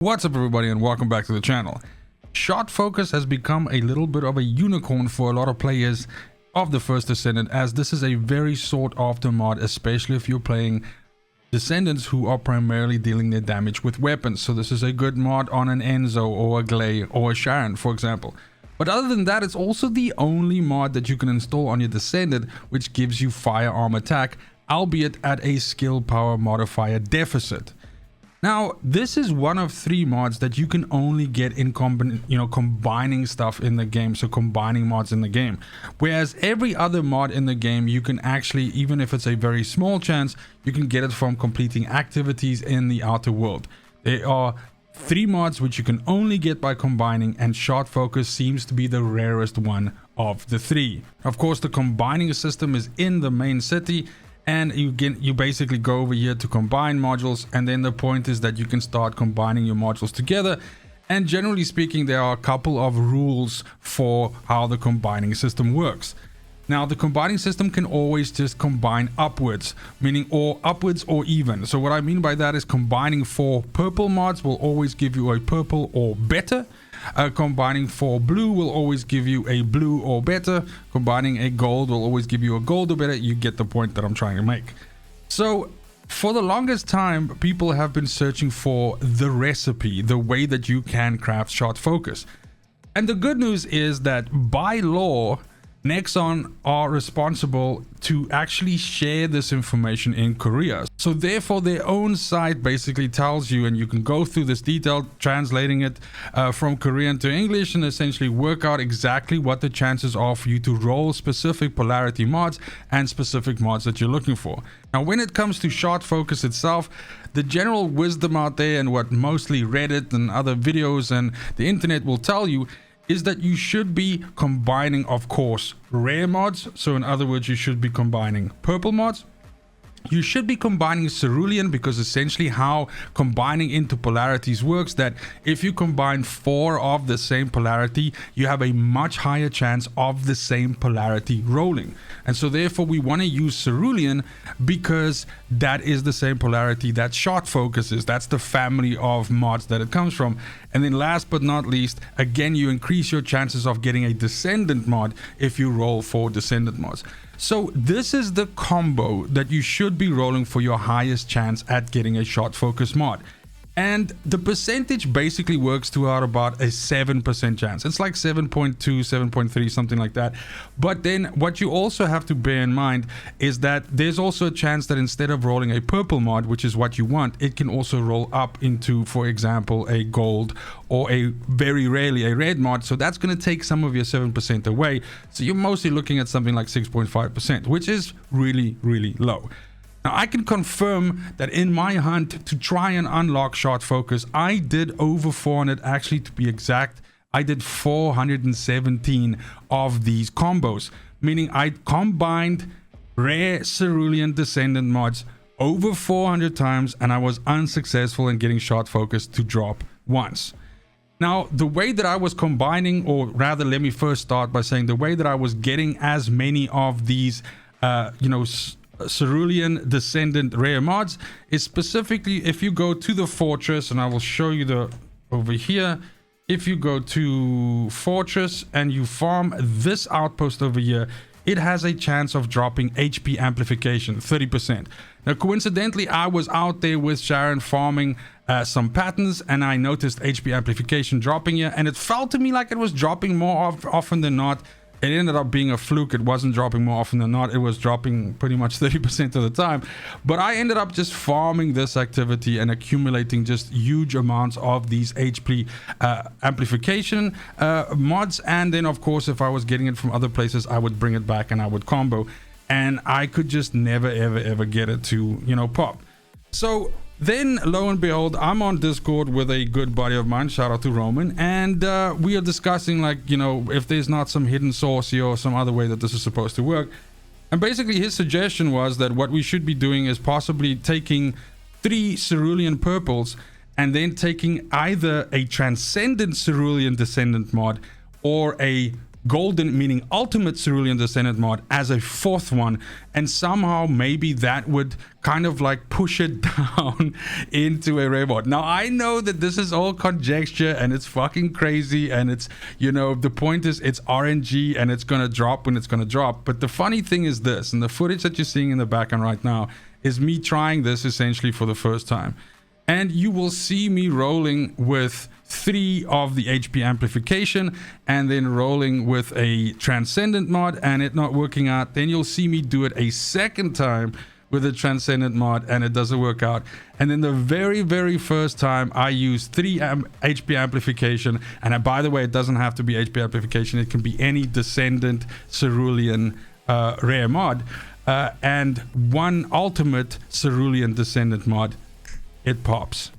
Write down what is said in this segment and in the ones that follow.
What's up everybody and welcome back to the channel. Shot focus has become a little bit of a unicorn for a lot of players of the First Descendant, as this is a very sought after mod, especially if you're playing Descendants who are primarily dealing their damage with weapons. So this is a good mod on an Enzo or a Glay or a Sharon, for example. But other than that, it's also the only mod that you can install on your Descendant which gives you firearm attack, albeit at a skill power modifier deficit. Now, this is one of 3 mods that you can only get in combining stuff in the game, so combining mods in the game. Whereas every other mod in the game, you can actually, even if it's a very small chance, you can get it from completing activities in the outer world. There are 3 mods which you can only get by combining, and shot focus seems to be the rarest one of the 3. Of course, the combining system is in the main city, and you basically go over here to combine modules, and then the point is that you can start combining your modules together. And generally speaking, there are a couple of rules for how the combining system works. Now, the combining system can always just combine upwards, meaning or upwards or even. So what I mean by that is combining 4 purple mods will always give you a purple or better. Combining 4 blue will always give you a blue or better. Combining a gold will always give you a gold or better. You get the point that I'm trying to make. So for the longest time, people have been searching for the recipe, the way that you can craft shot focus. And the good news is that by law, Nexon are responsible to actually share this information in Korea. So therefore their own site basically tells you, and you can go through this detail, translating it from Korean to English, and essentially work out exactly what the chances are for you to roll specific polarity mods and specific mods that you're looking for. Now, when it comes to shot focus itself, the general wisdom out there, and what mostly Reddit and other videos and the internet will tell you, is that you should be combining, of course, rare mods. So in other words, you should be combining purple mods. You should be combining cerulean, because essentially how combining into polarities works, that if you combine 4 of the same polarity, you have a much higher chance of the same polarity rolling. And so therefore we want to use cerulean, because that is the same polarity that shot focus is. That's the family of mods that it comes from. And then last but not least, again, you increase your chances of getting a Descendant mod if you roll 4 Descendant mods. So this is the combo that you should be rolling for your highest chance at getting a shot focus mod. And the percentage basically works to out about a 7% chance. It's like 7.2, 7.3, something like that. But then what you also have to bear in mind is that there's also a chance that instead of rolling a purple mod, which is what you want, it can also roll up into, for example, a gold or a very rarely a red mod. So that's going to take some of your 7% away. So you're mostly looking at something like 6.5%, which is really, really low. Now, I can confirm that in my hunt to try and unlock shot focus, I did over 400, actually to be exact, I did 417 of these combos, meaning I combined rare cerulean Descendant mods over 400 times, and I was unsuccessful in getting shot focus to drop once. Now, the way that I was combining, or rather, let me first start by saying the way that I was getting as many of these, cerulean Descendant rare mods is specifically if you go to the fortress, and I will show you over here. If you go to fortress and you farm this outpost over here, it has a chance of dropping HP amplification 30%. Now, coincidentally, I was out there with Sharon farming some patterns, and I noticed HP amplification dropping here, and it felt to me like it was dropping more often than not. It ended up being a fluke. It wasn't dropping more often than not. It was dropping pretty much 30% of the time. But I ended up just farming this activity and accumulating just huge amounts of these HP amplification mods. And then, of course, if I was getting it from other places, I would bring it back and I would combo. And I could just never, ever get it to, pop. So then, lo and behold, I'm on Discord with a good buddy of mine, shout out to Roman, and we are discussing, like, if there's not some hidden source here or some other way that this is supposed to work. And basically his suggestion was that what we should be doing is possibly taking 3 cerulean purples and then taking either a transcendent cerulean Descendant mod or a golden, meaning ultimate Cerulean Descendant mod as a 4th one, and somehow maybe that would kind of like push it down into a rare mod. Now I know that this is all conjecture and it's fucking crazy, and it's, you know, the point is it's RNG and it's gonna drop when it's gonna drop. But the funny thing is this, and the footage that you're seeing in the background right now is me trying this essentially for the first time, and you will see me rolling with 3 of the HP amplification and then rolling with a Transcendent mod and it not working out. Then you'll see me do it a second time with a Transcendent mod and it doesn't work out. And then the very first time I used 3 HP amplification, and by the way, it doesn't have to be HP amplification, it can be any Descendant Cerulean rare mod, and 1 ultimate Cerulean Descendant mod, it pops.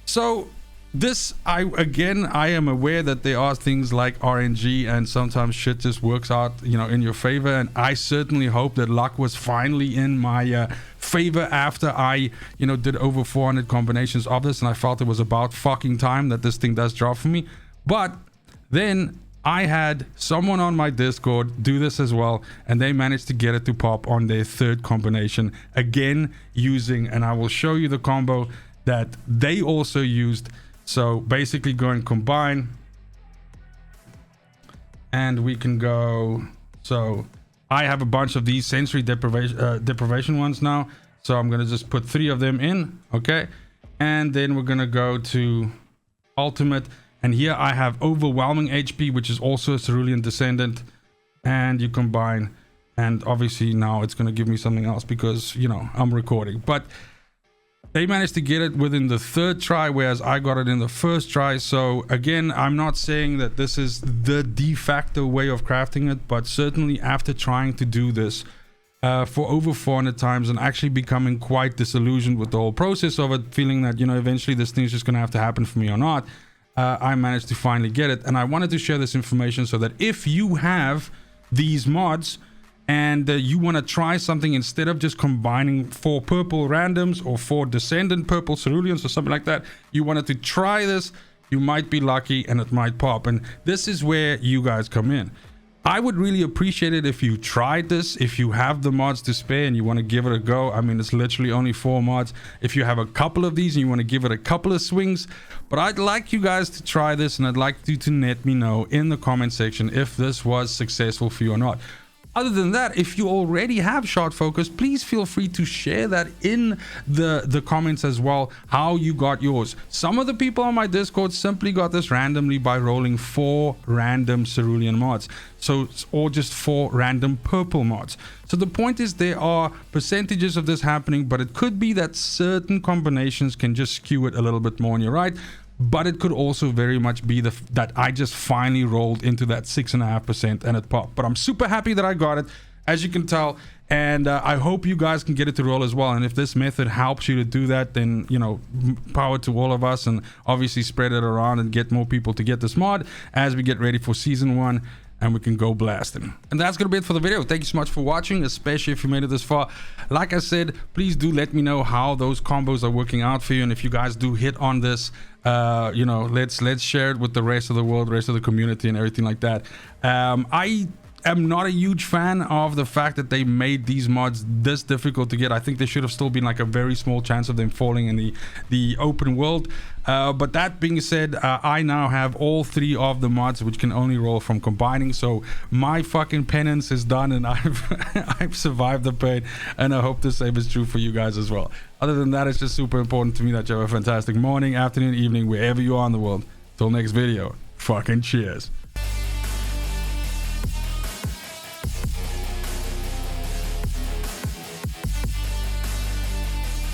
So this, I am aware that there are things like RNG and sometimes shit just works out, you know, in your favor, and I certainly hope that luck was finally in my favor after I, you know, did over 400 combinations of this, and I felt it was about fucking time that this thing does drop for me. But then I had someone on my Discord do this as well, and they managed to get it to pop on their 3rd combination, again using, and I will show you the combo that they also used. So basically go and combine, and we can go, so I have a bunch of these sensory deprivation ones now, so I'm gonna just put 3 of them in, okay, and then we're gonna go to ultimate, and here I have overwhelming HP, which is also a Cerulean Descendant, and you combine, and obviously now it's gonna give me something else because, you know, I'm recording, but they managed to get it within the 3rd try, whereas I got it in the 1st try. So again, I'm not saying that this is the de facto way of crafting it, but certainly after trying to do this for over 400 times and actually becoming quite disillusioned with the whole process of it, feeling that, you know, eventually this thing's just gonna have to happen for me or not, I managed to finally get it. And I wanted to share this information so that if you have these mods and you want to try something, instead of just combining 4 purple randoms or 4 Descendant purple Ceruleans or something like that, you wanted to try this, you might be lucky and it might pop. And this is where you guys come in. I would really appreciate it if you tried this, if you have the mods to spare and you want to give it a go. I mean, it's literally only 4 mods. If you have a couple of these and you want to give it a couple of swings, but I'd like you guys to try this, and I'd like you to let me know in the comment section if this was successful for you or not. Other than that, if you already have shot focus, please feel free to share that in the comments as well, how you got yours. Some of the people on my Discord simply got this randomly by rolling 4 random Cerulean mods, so, or just 4 random purple mods. So the point is, there are percentages of this happening, but it could be that certain combinations can just skew it a little bit more on your right. But it could also very much be that I just finally rolled into that 6.5% and it popped. But I'm super happy that I got it, as you can tell, and I hope you guys can get it to roll as well. And if this method helps you to do that, then, you know, power to all of us, and obviously spread it around and get more people to get this mod as we get ready for season 1. And we can go blasting. And that's gonna be it for the video. Thank you so much for watching, especially if you made it this far. Like I said, please do let me know how those combos are working out for you, and if you guys do hit on this, you know, let's share it with the rest of the world, rest of the community, and everything like that. I am not a huge fan of the fact that they made these mods this difficult to get. I think there should have still been like a very small chance of them falling in the open world. But that being said, I now have all 3 of the mods, which can only roll from combining. So my fucking penance is done, and I've survived the pain, and I hope the same is true for you guys as well. Other than that, it's just super important to me that you have a fantastic morning, afternoon, evening, wherever you are in the world. Till next video, fucking cheers.